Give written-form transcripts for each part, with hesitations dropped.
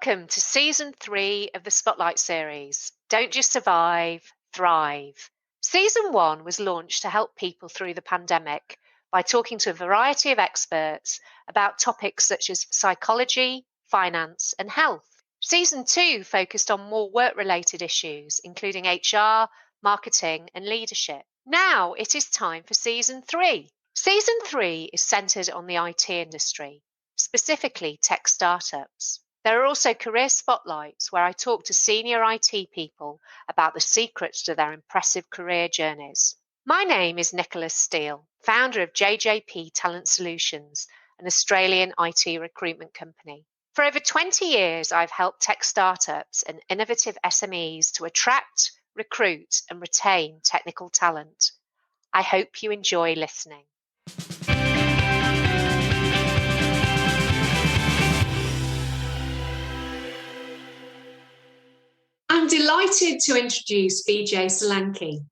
Welcome to Season 3 of the Spotlight series, Don't Just Survive, Thrive. Season 1 was launched to help people through the pandemic by talking to a variety of experts about topics such as psychology, finance, and health. Season 2 focused on more work-related issues, including HR, marketing, and leadership. Now it is time for Season 3. Season 3 is centred on the IT industry, specifically tech startups. There are also career spotlights where I talk to senior IT people about the secrets to their impressive career journeys. My name is Nicholas Steele, founder of JJP Talent Solutions, an Australian IT recruitment company. For over 20 years, I've helped tech startups and innovative SMEs to attract, recruit, and retain technical talent. I hope you enjoy listening. I'm delighted to introduce Vijay Solanki.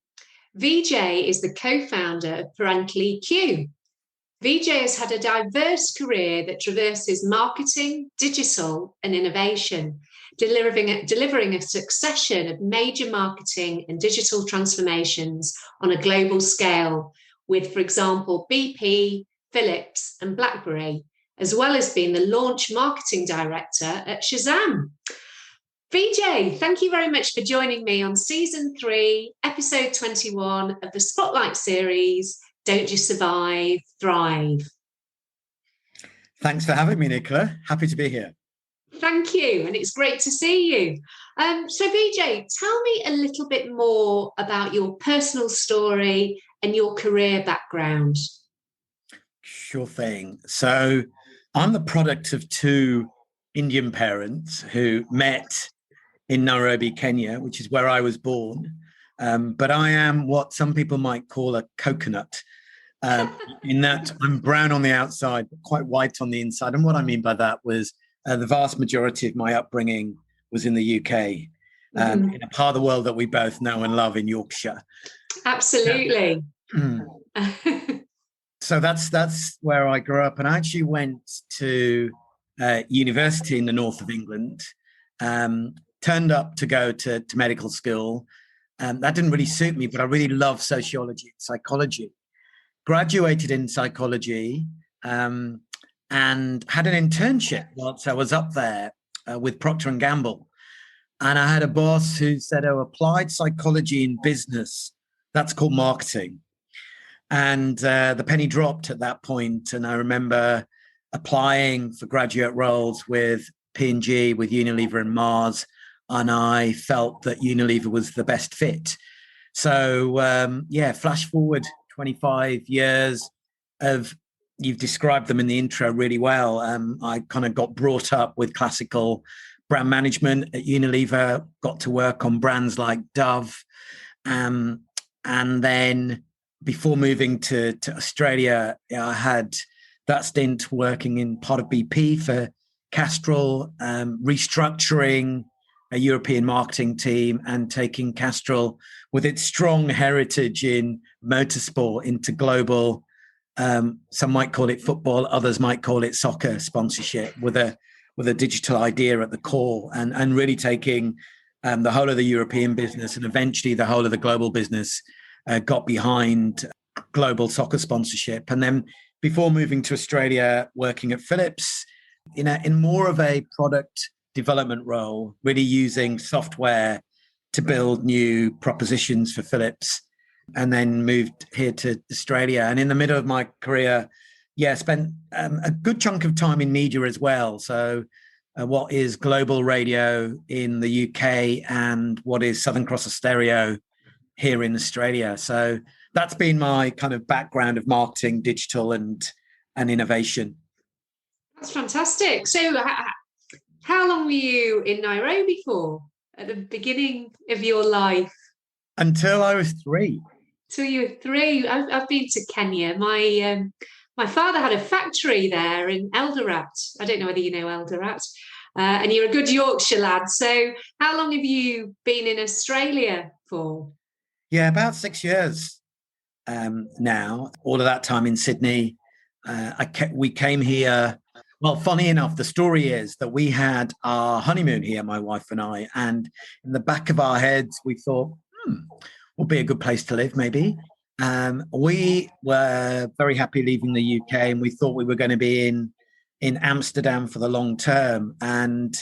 Vijay is the co-founder of ParentalEQ. Vijay has had a diverse career that traverses marketing, digital, and innovation, delivering a succession of major marketing and digital transformations on a global scale with, for example, BP, Philips, and Blackberry, as well as being the launch marketing director at Shazam. Vijay, thank you very much for joining me on Season 3, Episode 21 of the Spotlight series, Don't Just Survive, Thrive. Thanks for having me, Nicola. Happy to be here. Thank you, and it's great to see you. So Vijay, tell me a little bit more about your personal story and your career background. Sure thing. So I'm the product of two Indian parents who met in Nairobi, Kenya, which is where I was born. But I am what some people might call a coconut, in that I'm brown on the outside, but quite white on the inside. And what I mean by that was the vast majority of my upbringing was in the UK, in a part of the world that we both know and love in Yorkshire. Absolutely. So that's where I grew up. And I actually went to university in the north of England, turned up to go to medical school. That didn't really suit me, but I really love sociology and psychology. Graduated in psychology and had an internship whilst I was up there with Procter & Gamble. And I had a boss who said, oh, applied psychology in business, that's called marketing. And the penny dropped at that point. And I remember applying for graduate roles with P&G, with Unilever and Mars, and I felt that Unilever was the best fit. So, flash forward 25 years of, you've described them in the intro really well. I kind of got brought up with classical brand management at Unilever, got to work on brands like Dove. And then before moving to Australia, I had that stint working in part of BP for Castrol, restructuring a European marketing team and taking Castrol with its strong heritage in motorsport into global, some might call it football, others might call it soccer sponsorship with a digital idea at the core, and really taking the whole of the European business and eventually the whole of the global business got behind global soccer sponsorship. And then before moving to Australia, working at Philips in more of a product development role, really using software to build new propositions for Philips, and then moved here to Australia. And in the middle of my career, spent a good chunk of time in media as well. So what is global radio in the UK and what is Southern Cross Stereo here in Australia. So that's been my kind of background of marketing, digital and innovation. That's fantastic. So how long were you in Nairobi for at the beginning of your life? Until I was 3. Till you were 3. I've been to Kenya. My father had a factory there in Eldoret. I don't know whether you know Eldoret. And you're a good Yorkshire lad. So how long have you been in Australia for? Yeah, about 6 years now. All of that time in Sydney. We came here Well, funny enough, the story is that we had our honeymoon here, my wife and I, and in the back of our heads, we thought, would be a good place to live, maybe. We were very happy leaving the UK, and we thought we were going to be in Amsterdam for the long term. And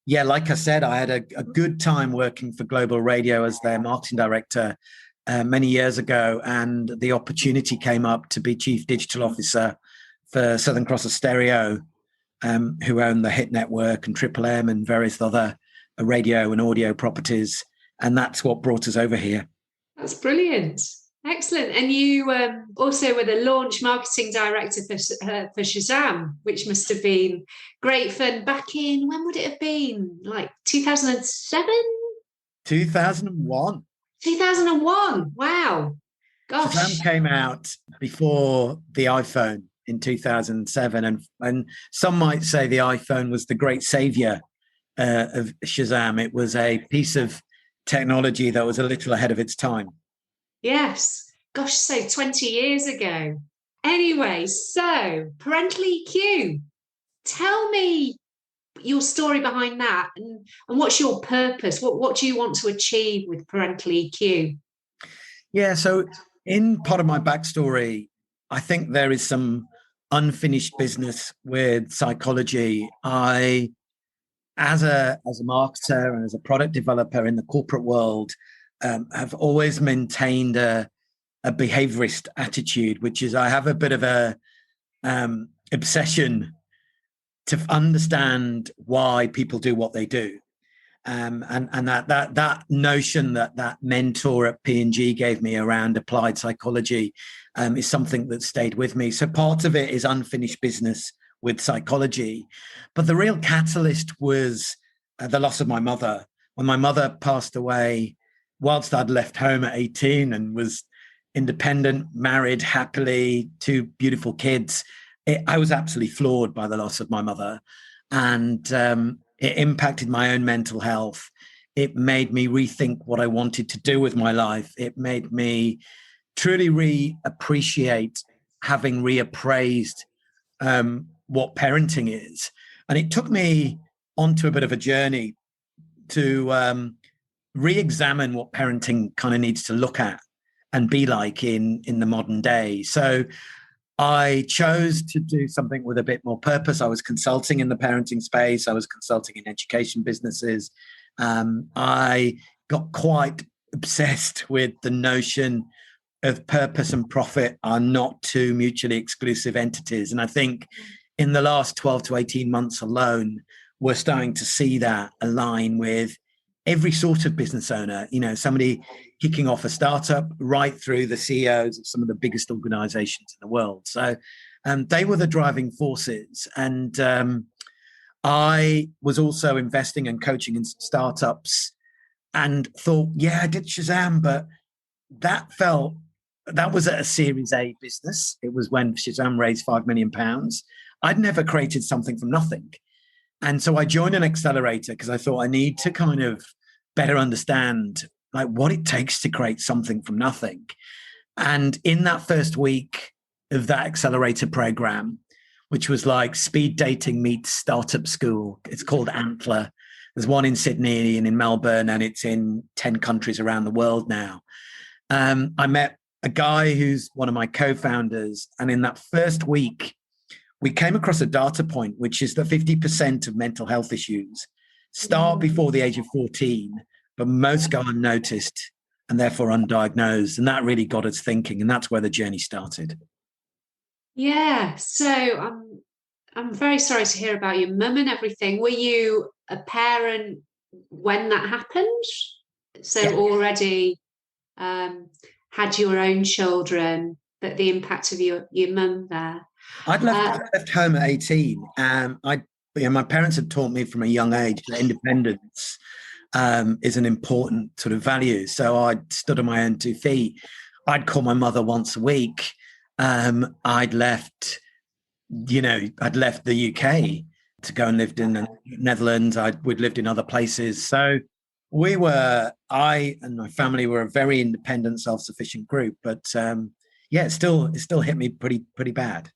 yeah, like I said, I had a good time working for Global Radio as their marketing director many years ago, and the opportunity came up to be chief digital officer for Southern Cross Stereo, who own the Hit Network and Triple M and various other radio and audio properties. And that's what brought us over here. That's brilliant. Excellent. And you also were the launch marketing director for Shazam, which must have been great fun back in, when would it have been? Like 2007? 2001. 2001. Wow. Gosh. Shazam came out before the iPhone in 2007. And some might say the iPhone was the great savior of Shazam. It was a piece of technology that was a little ahead of its time. Yes. Gosh, so 20 years ago. Anyway, so ParentalEQ. Tell me your story behind that, and what's your purpose? What do you want to achieve with ParentalEQ? Yeah, so in part of my backstory, I think there is some unfinished business with psychology. I, as a marketer and as a product developer in the corporate world, have always maintained a behaviorist attitude, which is I have a bit of a obsession to understand why people do what they do. And that notion that mentor at P&G gave me around applied psychology is something that stayed with me. So part of it is unfinished business with psychology. But the real catalyst was the loss of my mother. When my mother passed away, whilst I'd left home at 18 and was independent, married happily, 2 beautiful kids, I was absolutely floored by the loss of my mother. And it impacted my own mental health. It made me rethink what I wanted to do with my life. It made me truly reappreciate having reappraised what parenting is. And it took me onto a bit of a journey to re-examine what parenting kind of needs to look at and be like in the modern day. So I chose to do something with a bit more purpose. I was consulting in the parenting space. I was consulting in education businesses. I got quite obsessed with the notion of purpose and profit are not two mutually exclusive entities. And I think in the last 12 to 18 months alone, we're starting to see that align with every sort of business owner, somebody kicking off a startup right through the CEOs of some of the biggest organizations in the world. So they were the driving forces. And I was also investing and coaching in startups and thought, yeah, I did Shazam, but that was at a Series A business. It was when Shazam raised £5 million. I'd never created something from nothing. And so I joined an accelerator because I thought I need to kind of better understand like what it takes to create something from nothing. And in that first week of that accelerator program, which was like speed dating meets startup school, it's called Antler. There's one in Sydney and in Melbourne, and it's in 10 countries around the world now. I met a guy who's one of my co-founders. And in that first week, we came across a data point, which is that 50% of mental health issues start before the age of 14, but most go unnoticed and therefore undiagnosed. And that really got us thinking. And that's where the journey started. Yeah. So I'm very sorry to hear about your mum and everything. Were you a parent when that happened? So yeah. Already had your own children, but the impact of your mum there. I'd left home at 18. My parents had taught me from a young age that independence is an important sort of value. So I stood on my own 2 feet. I'd call my mother once a week. I'd left the UK to go and lived in the Netherlands. We'd lived in other places. So I and my family were a very independent, self-sufficient group. But it still hit me pretty bad.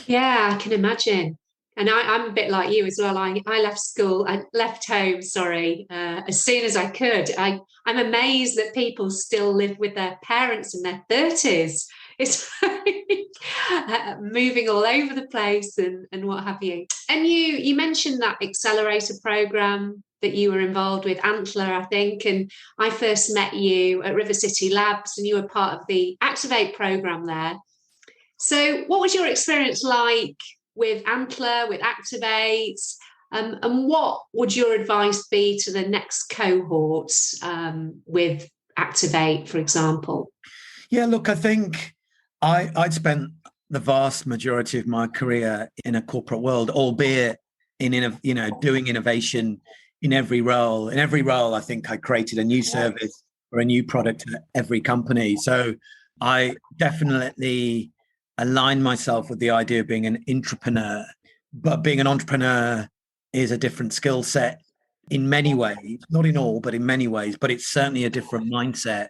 Yeah, I can imagine. And I'm a bit like you as well. I left school, I left home, sorry, as soon as I could. I'm amazed that people still live with their parents in their 30s. It's moving all over the place and what have you. And you mentioned that accelerator program that you were involved with, Antler, I think. And I first met you at River City Labs, and you were part of the Activate program there. So what was your experience like with Antler, with Activate, and what would your advice be to the next cohorts with Activate, for example? Yeah, look, I think I'd spent the vast majority of my career in a corporate world, albeit doing innovation in every role. In every role, I think I created a new service or a new product at every company. So I definitely align myself with the idea of being an entrepreneur, but being an entrepreneur is a different skill set in many ways, not in all, but in many ways, but it's certainly a different mindset.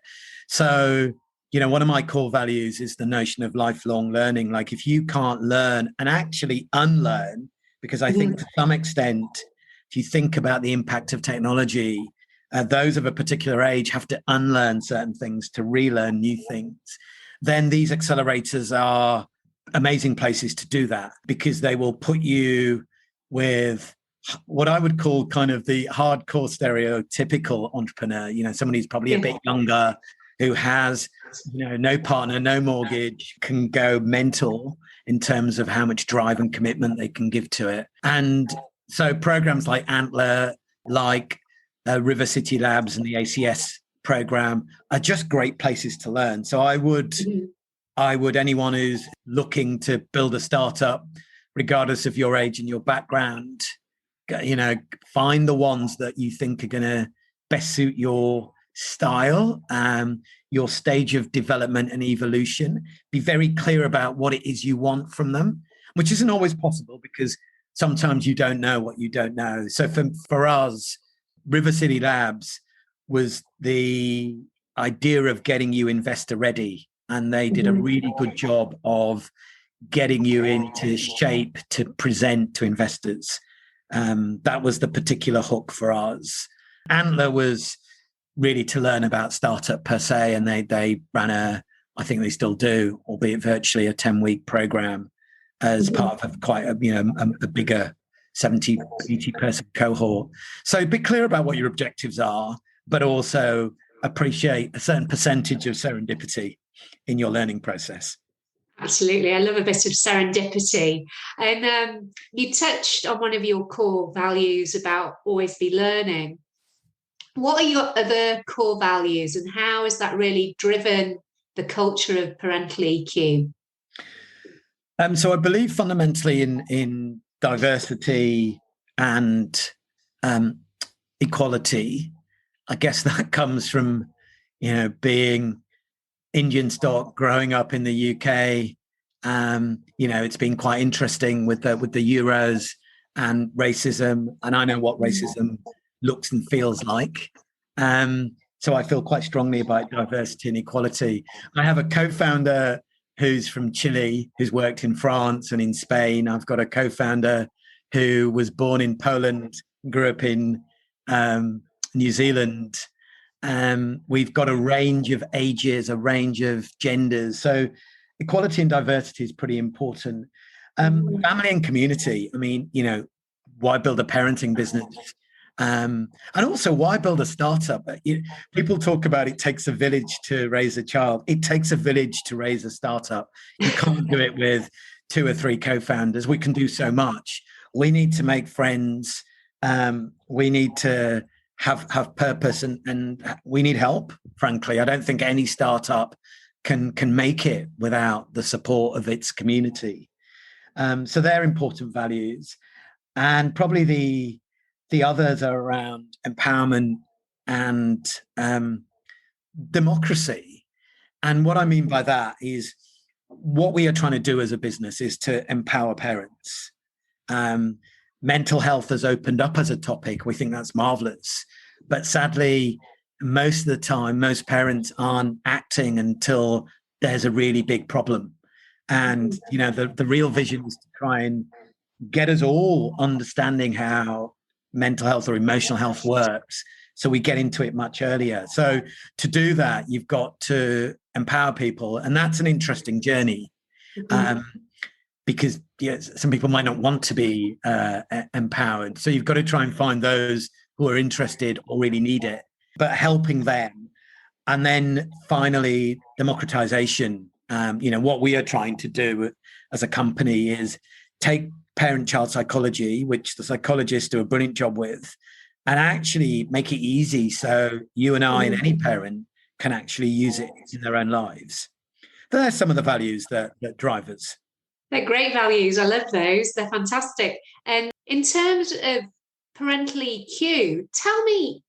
So, one of my core values is the notion of lifelong learning. Like if you can't learn and actually unlearn, because I think to some extent, if you think about the impact of technology, those of a particular age have to unlearn certain things to relearn new things. Then these accelerators are amazing places to do that, because they will put you with what I would call kind of the hardcore stereotypical entrepreneur, someone who's probably a bit younger, who has, no partner, no mortgage, can go mental in terms of how much drive and commitment they can give to it. And so programs like Antler, like River City Labs and the ACS program are just great places to learn. So I would anyone who's looking to build a startup, regardless of your age and your background, find the ones that you think are going to best suit your style, your stage of development and evolution. Be very clear about what it is you want from them, which isn't always possible because sometimes you don't know what you don't know. So for us, River City Labs was the idea of getting you investor ready. And they did a really good job of getting you into shape to present to investors. That was the particular hook for us. Antler was really to learn about startup per se. And they ran I think they still do, albeit virtually, a 10-week program as part of quite a bigger 70, 80 person cohort. So be clear about what your objectives are, but also appreciate a certain percentage of serendipity in your learning process. Absolutely. I love a bit of serendipity. And you touched on one of your core values about always be learning. What are your other core values, and how has that really driven the culture of ParentalEQ? So I believe fundamentally in diversity and equality. I guess that comes from, being Indian stock, growing up in the UK. It's been quite interesting with the Euros and racism, and I know what racism looks and feels like. So I feel quite strongly about diversity and equality. I have a co-founder who's from Chile, who's worked in France and in Spain. I've got a co-founder who was born in Poland, grew up in New Zealand. We've got a range of ages, a range of genders. So equality and diversity is pretty important. Family and community. I mean, why build a parenting business? And also, why build a startup? People talk about it takes a village to raise a child. It takes a village to raise a startup. You can't do it with 2 or 3 co-founders. We can do so much. We need to make friends. We need to have purpose, and we need help. Frankly, I don't think any startup can make it without the support of its community. So they're important values, and probably the others are around empowerment and democracy. And what I mean by that is what we are trying to do as a business is to empower parents. Mental health has opened up as a topic. We think that's marvelous. But sadly, most of the time, most parents aren't acting until there's a really big problem. And, the real vision is to try and get us all understanding how mental health or emotional health works, so we get into it much earlier. So to do that, you've got to empower people, and that's an interesting journey. Because some people might not want to be empowered. So you've got to try and find those who are interested or really need it, but helping them. And then finally, democratization. What we are trying to do as a company is take parent-child psychology, which the psychologists do a brilliant job with, and actually make it easy so you and I and any parent can actually use it in their own lives. They're some of the values that drive us. They're great values. I love those. They're fantastic. And in terms of parental EQ, tell me,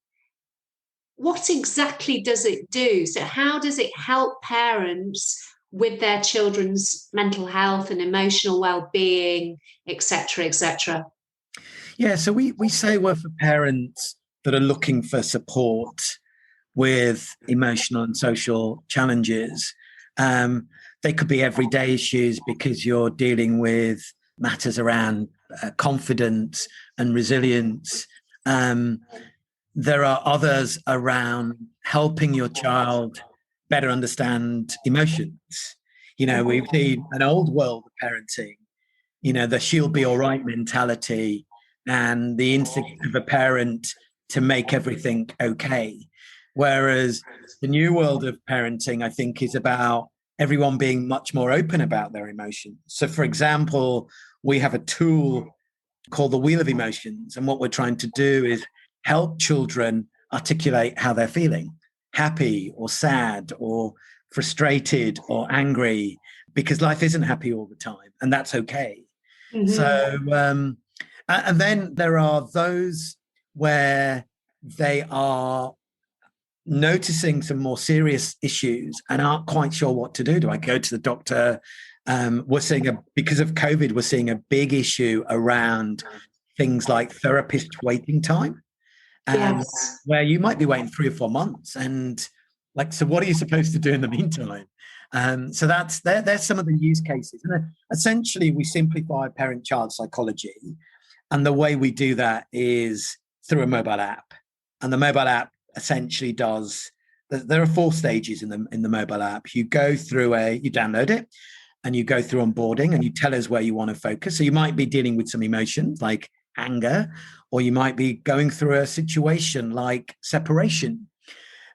what exactly does it do? So how does it help parents with their children's mental health and emotional well-being, et cetera, et cetera? Yeah, so we say we're for parents that are looking for support with emotional and social challenges. They could be everyday issues because you're dealing with matters around confidence and resilience. There are others around helping your child better understand emotions. We've seen an old world of parenting, the she'll be all right mentality and the instinct of a parent to make everything okay. Whereas the new world of parenting, I think, is about everyone being much more open about their emotions. So, for example, we have a tool called the Wheel of Emotions. And what we're trying to do is help children articulate how they're feeling, happy or sad or frustrated or angry, because life isn't happy all the time. And that's okay. So, and then there are those where they are noticing some more serious issues and aren't quite sure what to do. Do I go to the doctor? We're seeing because of COVID, we're seeing a big issue around things like therapist waiting time, where you might be waiting 3 or 4 months. And so what are you supposed to do in the meantime? So there's some of the use cases. And essentially, we simplify parent-child psychology. And the way we do that is through a mobile app. And the mobile app essentially there are 4 stages in the mobile app. You go through you download it and you go through onboarding and you tell us where you want to focus. So you might be dealing with some emotions like anger, or you might be going through a situation like separation.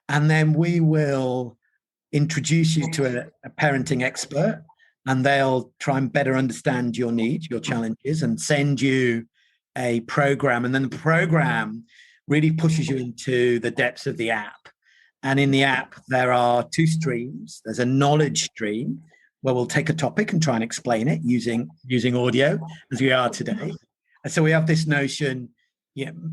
And then we will introduce you to a parenting expert, and they'll try and better understand your needs, your challenges, and send you a program. And then the program really pushes you into the depths of the app. And in the app, there are 2 streams. There's a knowledge stream where we'll take a topic and try and explain it using audio, as we are today. And so we have this notion,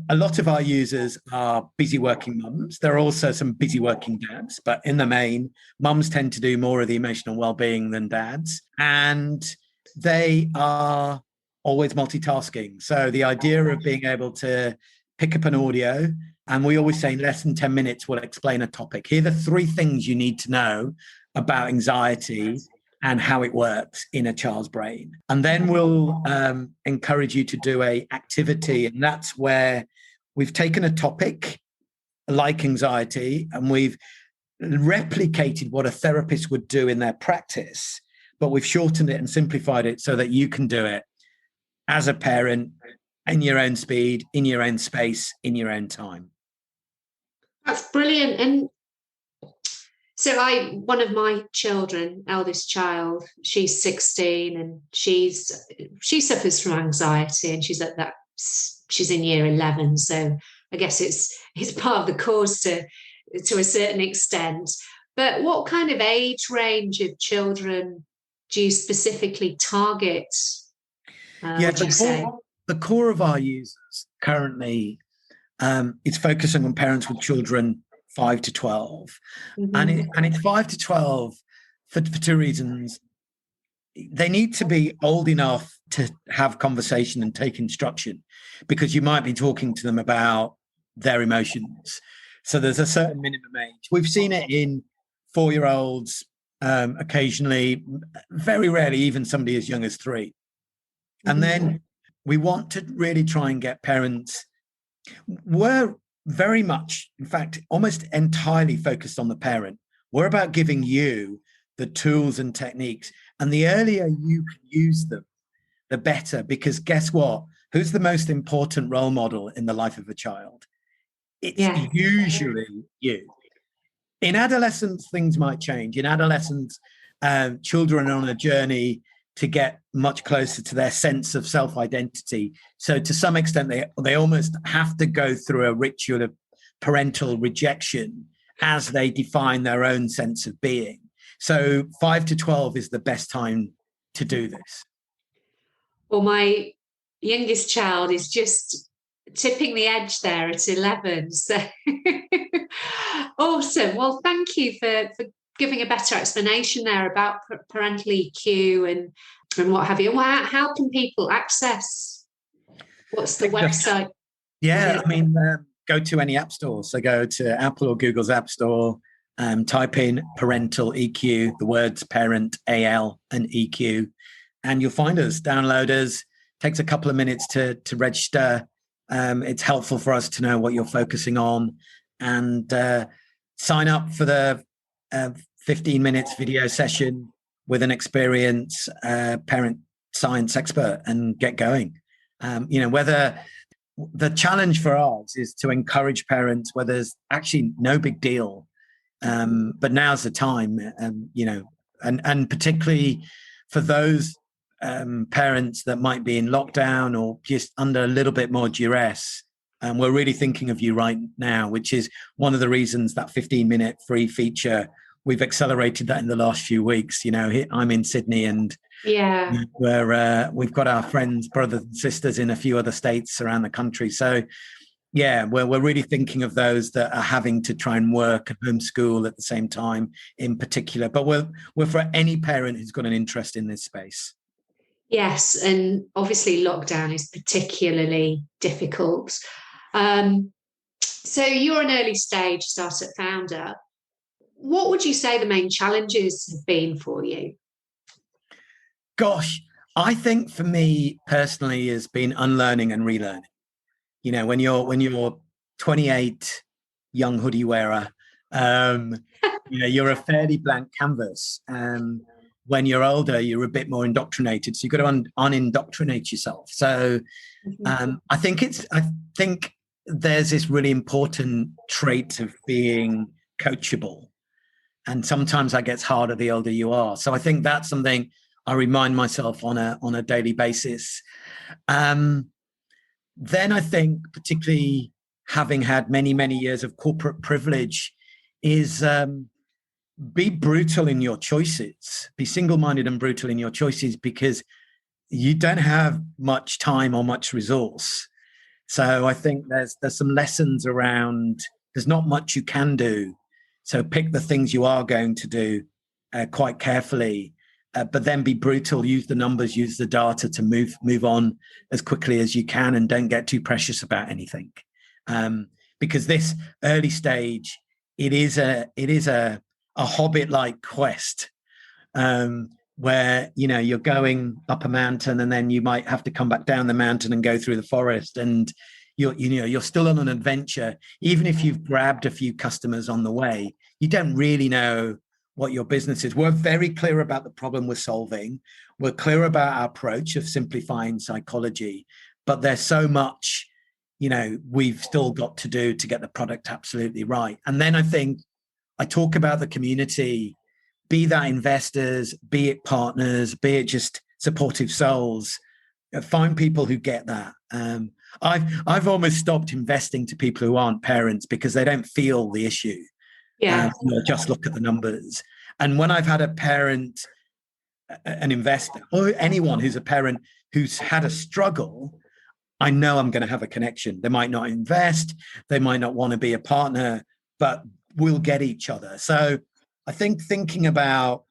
a lot of our users are busy working mums. There are also some busy working dads, but in the main, mums tend to do more of the emotional well-being than dads. And they are always multitasking. So the idea of being able to pick up an audio, and we always say in less than 10 minutes, we'll explain a topic. Here are the 3 things you need to know about anxiety and how it works in a child's brain. And then we'll encourage you to do an activity. And that's where we've taken a topic like anxiety and we've replicated what a therapist would do in their practice, but we've shortened it and simplified it so that you can do it as a parent in your own speed, in your own space, in your own time. That's brilliant. And so one of my children, eldest child, she's 16 and she suffers from anxiety, and she's in year 11. So I guess it's part of the course to a certain extent. But what kind of age range of children do you specifically target? The core of our users currently is focusing on parents with children 5 to 12. Mm-hmm. And it's 5 to 12 for 2 reasons. They need to be old enough to have conversation and take instruction, because you might be talking to them about their emotions. So there's a certain minimum age. We've seen it in 4-year-olds, occasionally, very rarely even somebody as young as 3. And then we want to really try and get parents. We're very much, in fact, almost entirely focused on the parent. We're about giving you the tools and techniques. And the earlier you can use them, the better. Because guess what? Who's the most important role model in the life of a child? It's usually you. In adolescence, things might change. In adolescence, children are on a journey to get much closer to their sense of self-identity. So to some extent, they almost have to go through a ritual of parental rejection as they define their own sense of being. So 5 to 12 is the best time to do this. Well, my youngest child is just tipping the edge there at 11. So awesome. Well, thank you for giving a better explanation there about parental EQ and what have you. How can people access? What's the website? Yeah, I mean, go to any app store. So go to Apple or Google's App Store, type in ParentalEQ, the words parent, AL, and EQ, and you'll find us. Download us. Takes a couple of minutes to register. It's helpful for us to know what you're focusing on, and sign up for the 15 minutes video session with an experienced parent science expert and get going. Whether the challenge for us is to encourage parents where there's actually no big deal, but now's the time, and particularly for those parents that might be in lockdown or just under a little bit more duress. And we're really thinking of you right now, which is one of the reasons that 15-minute free feature, we've accelerated that in the last few weeks. I'm in Sydney, and we've got our friends, brothers and sisters in a few other states around the country. So we're really thinking of those that are having to try and work and homeschool at the same time in particular. But we're for any parent who's got an interest in this space. Yes, and obviously lockdown is particularly difficult. So you're an early stage startup founder. What would you say the main challenges have been for you? Gosh, I think for me personally has been unlearning and relearning. When you're 28, young hoodie wearer, you're a fairly blank canvas. When you're older, you're a bit more indoctrinated. So you've got to unindoctrinate yourself. So I think there's this really important trait of being coachable. And sometimes that gets harder the older you are. So I think that's something I remind myself on a daily basis. Then I think, particularly having had many, many years of corporate privilege, is be brutal in your choices. Be single-minded and brutal in your choices, because you don't have much time or much resource. So I think there's some lessons around there's not much you can do. So pick the things you are going to do quite carefully, but then be brutal, use the numbers, use the data to move on as quickly as you can, and don't get too precious about anything. Because this early stage, it is a Hobbit-like quest, where you're going up a mountain and then you might have to come back down the mountain and go through the forest, and you're still on an adventure. Even if you've grabbed a few customers on the way, you don't really know what your business is. We're very clear about the problem we're solving. We're clear about our approach of simplifying psychology, but there's so much we've still got to do to get the product absolutely right. And then I think I talk about the community, be that investors, be it partners, be it just supportive souls. Find people who get that. I've almost stopped investing to people who aren't parents because they don't feel the issue. Just look at the numbers. And when I've had a parent, an investor, or anyone who's a parent who's had a struggle, I know I'm going to have a connection. They might not invest, they might not want to be a partner, but we'll get each other. So I think thinking about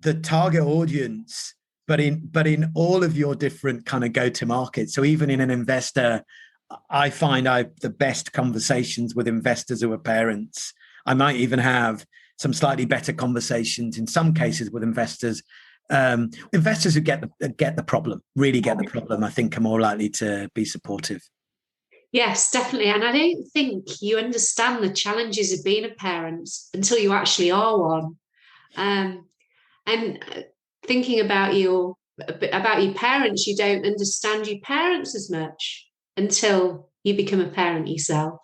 the target audience, but in all of your different kind of go-to markets. So even in an investor, I find the best conversations with investors who are parents. I might even have some slightly better conversations in some cases with investors Investors who get the problem, really get the problem, I think are more likely to be supportive. Yes, definitely. And I don't think you understand the challenges of being a parent until you actually are one. And thinking about your parents, you don't understand your parents as much until you become a parent yourself,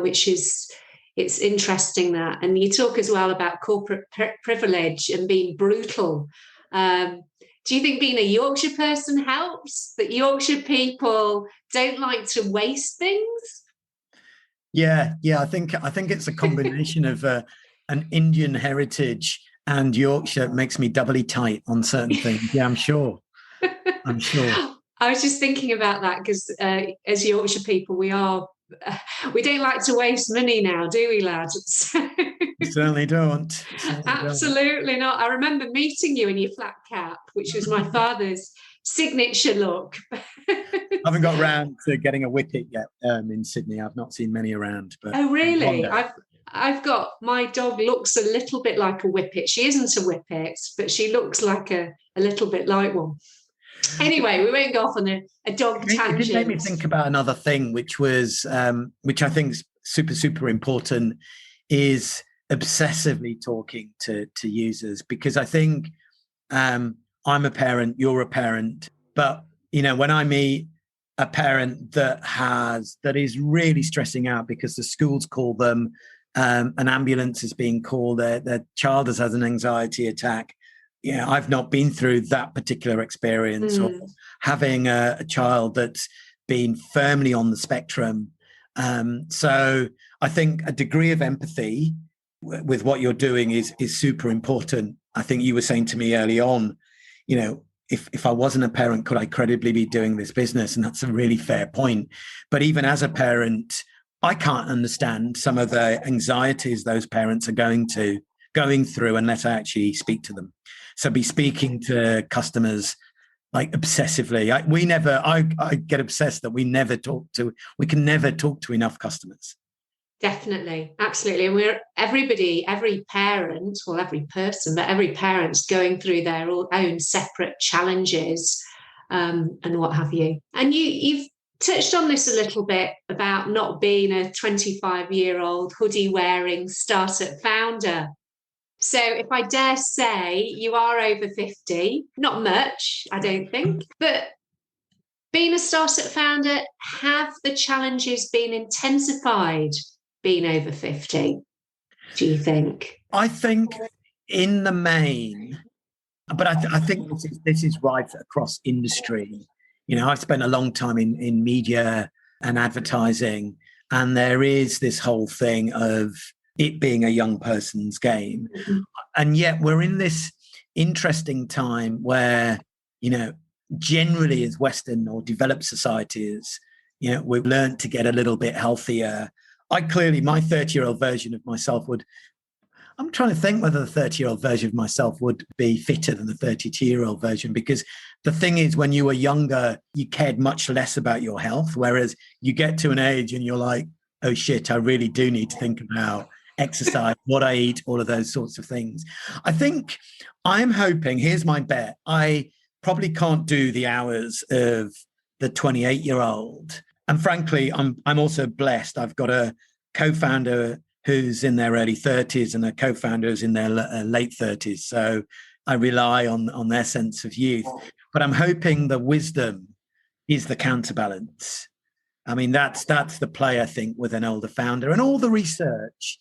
which is, it's interesting that. And you talk as well about corporate privilege and being brutal. Do you think being a Yorkshire person helps? That Yorkshire people don't like to waste things? Yeah. I think it's a combination of an Indian heritage and Yorkshire. Makes me doubly tight on certain things. Yeah, I'm sure. I was just thinking about that because as Yorkshire people, we don't like to waste money now, do we, lads? We certainly don't. Absolutely not. I remember meeting you in your flat cap, which was my father's signature look. I haven't got around to getting a whippet yet in Sydney. I've not seen many around. But oh, really? I've got, my dog looks a little bit like a whippet. She isn't a whippet, but she looks like a little bit like one. Anyway, we won't go off on a dog tangent. It made me think about another thing, which I think is super, super important, is obsessively talking to users, because I think I'm a parent, you're a parent, but when I meet a parent that is really stressing out because the schools call them, an ambulance is being called, their child has had an anxiety attack. I've not been through that particular experience, or having a child that's been firmly on the spectrum. So I think a degree of empathy with what you're doing is super important. I think you were saying to me early on, if I wasn't a parent, could I credibly be doing this business? And that's a really fair point. But even as a parent, I can't understand some of the anxieties those parents are going through unless I actually speak to them. So be speaking to customers like obsessively. I get obsessed that we can never talk to enough customers. Definitely, absolutely. And every parent, well, every person, but every parent's going through their own separate challenges and what have you. And you've touched on this a little bit about not being a 25-year-old hoodie-wearing startup founder. So if I dare say, you are over 50, not much, I don't think, but being a startup founder, have the challenges been intensified being over 50, do you think? I think in the main, but I think this is right across industry. I've spent a long time in media and advertising, and there is this whole thing of it being a young person's game. Mm-hmm. And yet we're in this interesting time where, generally as Western or developed societies, we've learned to get a little bit healthier. My 30-year-old version of myself I'm trying to think whether the 30-year-old version of myself would be fitter than the 32-year-old version, because the thing is, when you were younger, you cared much less about your health, whereas you get to an age and you're like, oh shit, I really do need to think about exercise, what I eat, all of those sorts of things. I think I'm hoping, here's my bet, I probably can't do the hours of the 28-year-old. And frankly, I'm also blessed. I've got a co-founder who's in their early 30s and a co-founder who's in their late 30s. So I rely on their sense of youth. But I'm hoping the wisdom is the counterbalance. I mean, that's the play, I think, with an older founder. And all the research,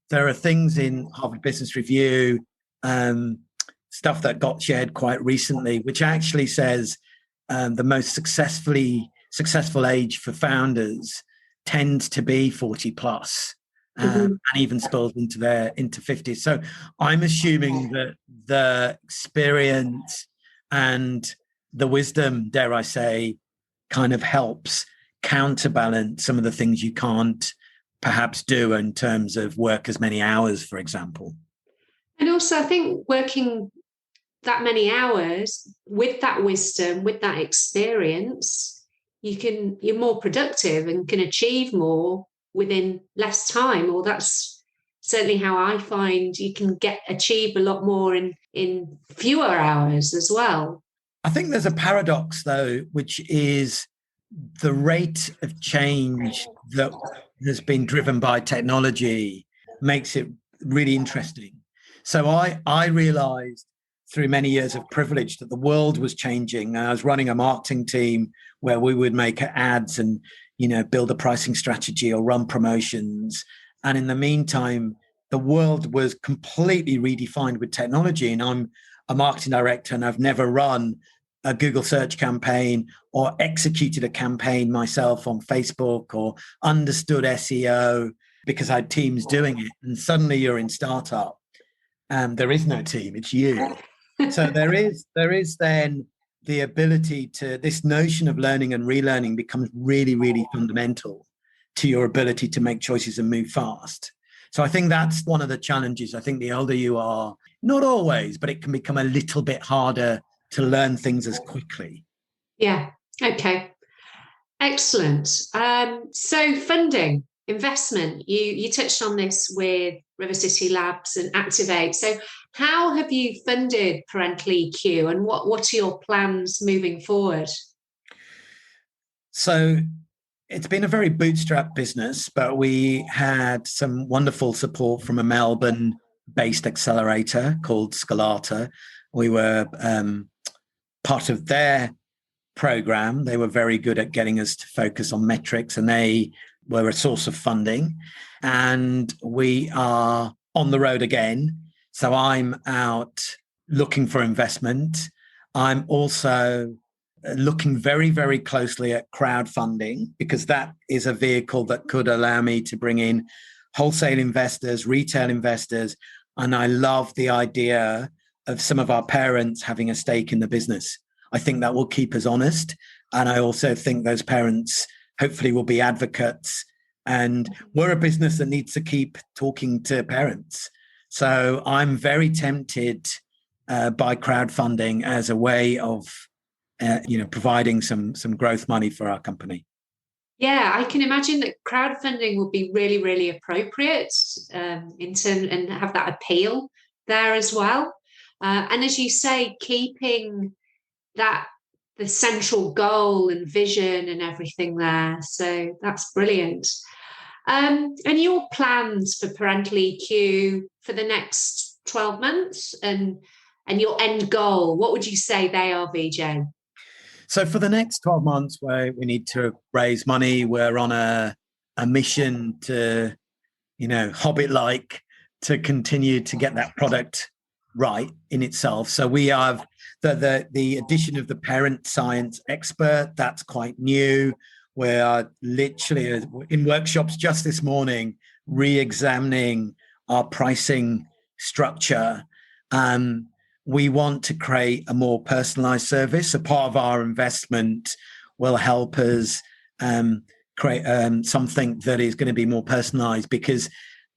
there are things in Harvard Business Review, stuff that got shared quite recently, which actually says the most successful age for founders tends to be 40 plus. And even spills into 50s. So I'm assuming that the experience and the wisdom, dare I say, kind of helps counterbalance some of the things you can't perhaps do in terms of work as many hours, for example. And also, I think working that many hours with that wisdom, with that experience, you're more productive and can achieve more within less time, or that's certainly how I find you can achieve a lot more in fewer hours as well. I think there's a paradox, though, which is the rate of change that has been driven by technology makes it really interesting. So I realized through many years of privilege that the world was changing. I was running a marketing team where we would make ads and, build a pricing strategy or run promotions. And in the meantime, the world was completely redefined with technology. And I'm a marketing director, and I've never run a Google search campaign or executed a campaign myself on Facebook or understood SEO because I had teams doing it. And suddenly you're in startup and there is no team, it's you. So there is then the ability to, this notion of learning and relearning becomes really, really fundamental to your ability to make choices and move fast. So I think that's one of the challenges. I think the older you are, not always, but it can become a little bit harder to learn things as quickly. Yeah. Okay. Excellent. So funding, investment, you touched on this with River City Labs and Activate. So how have you funded ParentalEQ, and what are your plans moving forward? So it's been a very bootstrap business, but we had some wonderful support from a Melbourne-based accelerator called Scalata. We were part of their program. They were very good at getting us to focus on metrics, and they were a source of funding. And we are on the road again. So I'm out looking for investment. I'm also looking very, very closely at crowdfunding, because that is a vehicle that could allow me to bring in wholesale investors, retail investors. And I love the idea of some of our parents having a stake in the business. I think that will keep us honest. And I also think those parents hopefully will be advocates. And we're a business that needs to keep talking to parents. So I'm very tempted by crowdfunding as a way of providing some growth money for our company. Yeah, I can imagine that crowdfunding would be really, really appropriate and have that appeal there as well. And as you say, keeping the central goal and vision and everything there. So that's brilliant. And your plans for ParentalEQ for the next 12 months and your end goal, what would you say they are, Vijay? So for the next 12 months, where we need to raise money, we're on a mission to, Hobbit-like, to continue to get that product right in itself. So we have the addition of the parent science expert. That's quite new. We are literally in workshops just this morning, re-examining our pricing structure. We want to create a more personalized service. So part of our investment will help us create something that is going to be more personalized, because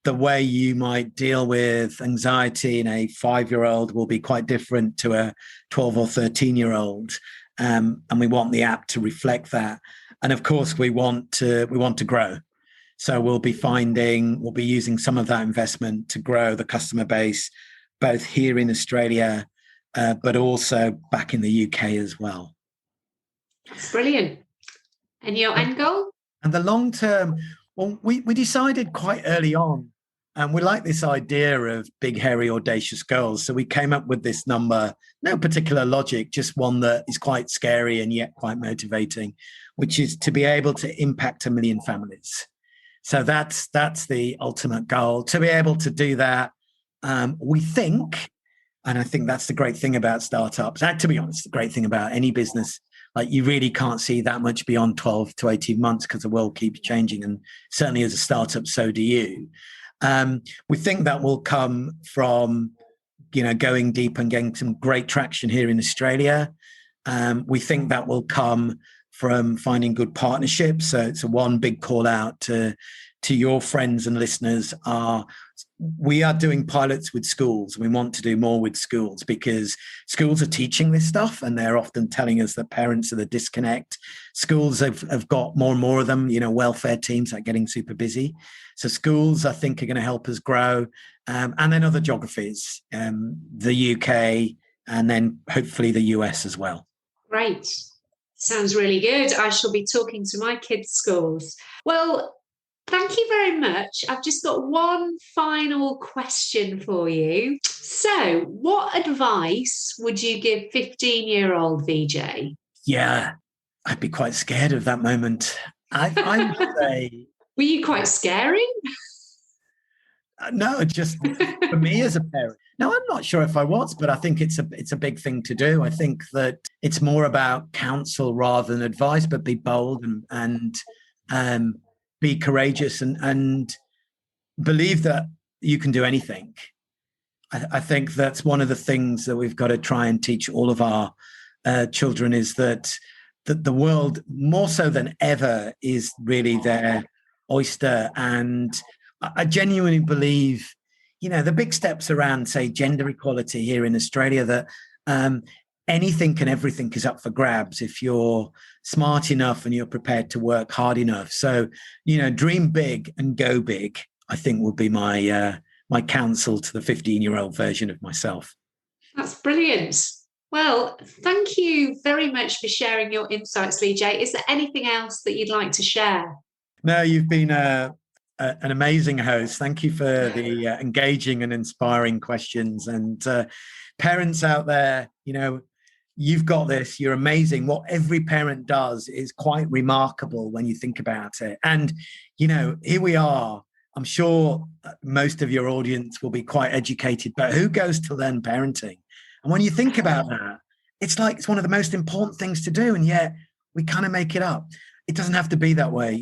the way you might deal with anxiety in a 5-year-old will be quite different to a 12 or 13-year-old. And we want the app to reflect that. And of course, we want to grow. So we'll be using some of that investment to grow the customer base, both here in Australia, but also back in the UK as well. That's brilliant. And your end goal? And the long term, well, we decided quite early on, and we like this idea of big, hairy, audacious goals. So we came up with this number, no particular logic, just one that is quite scary and yet quite motivating, which is to be able to impact 1 million families. So that's the ultimate goal. To be able to do that, we think, and I think that's the great thing about startups, and to be honest, the great thing about any business, like you really can't see that much beyond 12 to 18 months because the world keeps changing. And certainly as a startup, so do you. We think that will come from, going deep and getting some great traction here in Australia. We think that will come from finding good partnerships. So it's one big call out to to your friends and listeners are, we are doing pilots with schools. We want to do more with schools because schools are teaching this stuff and they're often telling us that parents are the disconnect. Schools have got more and more of them, welfare teams are getting super busy. So schools, I think, are going to help us grow. And then other geographies, the UK, and then hopefully the US as well. Great. Sounds really good. I shall be talking to my kids' schools. Well, thank you very much. I've just got one final question for you. So, what advice would you give 15-year-old Vijay? Yeah, I'd be quite scared of that moment. I would say... Were you quite scary? No, just for me as a parent. No, I'm not sure if I was, but I think it's a big thing to do. I think that it's more about counsel rather than advice, but be bold and be courageous and believe that you can do anything. I think that's one of the things that we've got to try and teach all of our children is that the world, more so than ever, is really their oyster. And I genuinely believe, the big steps around, say, gender equality here in Australia, that anything and everything is up for grabs if you're smart enough and you're prepared to work hard enough. So, dream big and go big, I think would be my counsel to the 15-year-old version of myself. That's brilliant. Well, thank you very much for sharing your insights, Vijay. Is there anything else that you'd like to share? No, you've been an amazing host. Thank you for the engaging and inspiring questions. And parents out there, you've got this. You're amazing. What every parent does is quite remarkable when you think about it. And, here we are. I'm sure most of your audience will be quite educated, but who goes to learn parenting? And when you think about that, it's one of the most important things to do. And yet we kind of make it up. It doesn't have to be that way.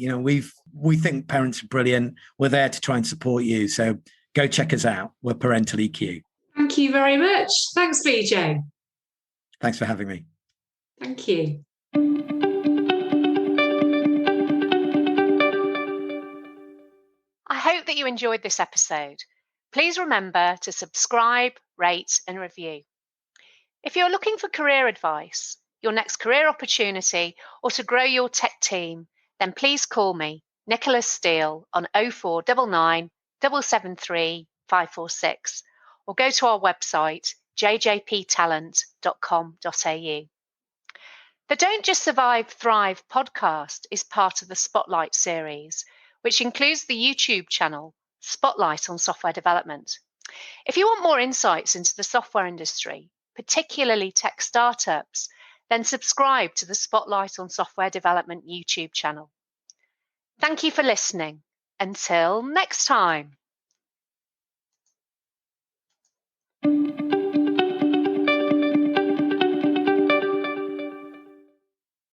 We think parents are brilliant. We're there to try and support you. So go check us out. We're ParentalEQ. Thank you very much. Thanks, Vijay. Thanks for having me. Thank you. I hope that you enjoyed this episode. Please remember to subscribe, rate, and review. If you're looking for career advice, your next career opportunity, or to grow your tech team, then please call me, Nicholas Steele, on 0499 773 546, or go to our website, jjptalent.com.au. The Don't Just Survive, Thrive podcast is part of the Spotlight series, which includes the YouTube channel Spotlight on Software Development. If you want more insights into the software industry, particularly tech startups, then subscribe to the Spotlight on Software Development YouTube channel. Thank you for listening. Until next time.